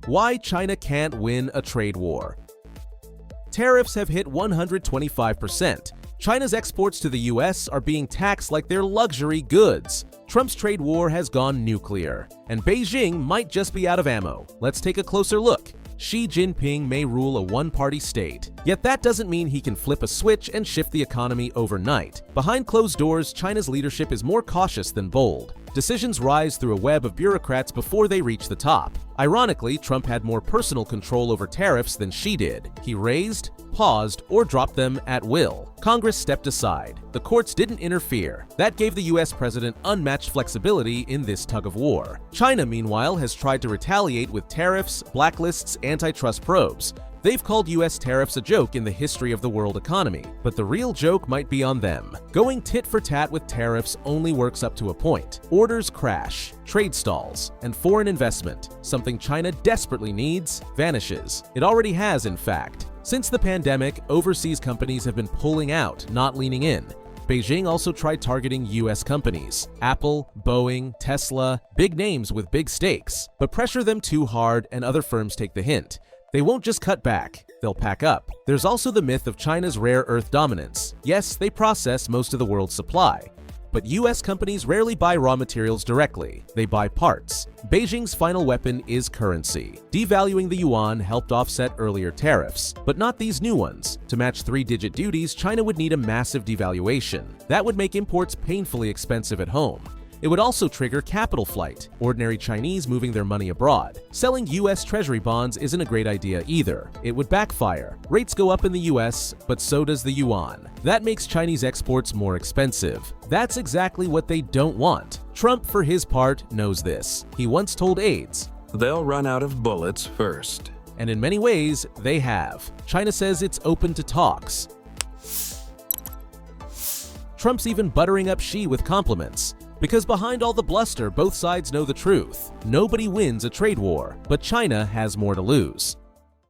Why China can't win a trade war. Tariffs have hit 125%. China's exports to the US are being taxed like they're luxury goods. Trump's trade war has gone nuclear, and Beijing might just be out of ammo. Let's take a closer look. Xi Jinping may rule a one-party state, yet that doesn't mean he can flip a switch and shift the economy overnight. Behind closed doors, China's leadership is more cautious than bold. Decisions rise through a web of bureaucrats before they reach the top. Ironically, Trump had more personal control over tariffs than Xi did. He raised, paused, or dropped them at will. Congress stepped aside. The courts didn't interfere. That gave the US president unmatched flexibility in this tug of war. China, meanwhile, has tried to retaliate with tariffs, blacklists, antitrust probes. They've called US tariffs a joke in the history of the world economy, but the real joke might be on them. Going tit for tat with tariffs only works up to a point. Orders crash, trade stalls, and foreign investment, something China desperately needs, vanishes. It already has, in fact. Since the pandemic, overseas companies have been pulling out, not leaning in. Beijing also tried targeting US companies, Apple, Boeing, Tesla, big names with big stakes. But pressure them too hard and other firms take the hint. They won't just cut back, they'll pack up. There's also the myth of China's rare earth dominance. Yes, they process most of the world's supply. But US companies rarely buy raw materials directly, they buy parts. Beijing's final weapon is currency. Devaluing the yuan helped offset earlier tariffs, but not these new ones. To match three-digit duties, China would need a massive devaluation. That would make imports painfully expensive at home. It would also trigger capital flight, ordinary Chinese moving their money abroad. Selling US Treasury bonds isn't a great idea either. It would backfire. Rates go up in the US, but so does the yuan. That makes Chinese exports more expensive. That's exactly what they don't want. Trump, for his part, knows this. He once told aides, "They'll run out of bullets first." And in many ways, they have. China says it's open to talks. Trump's even buttering up Xi with compliments. Because behind all the bluster, both sides know the truth. Nobody wins a trade war, but China has more to lose.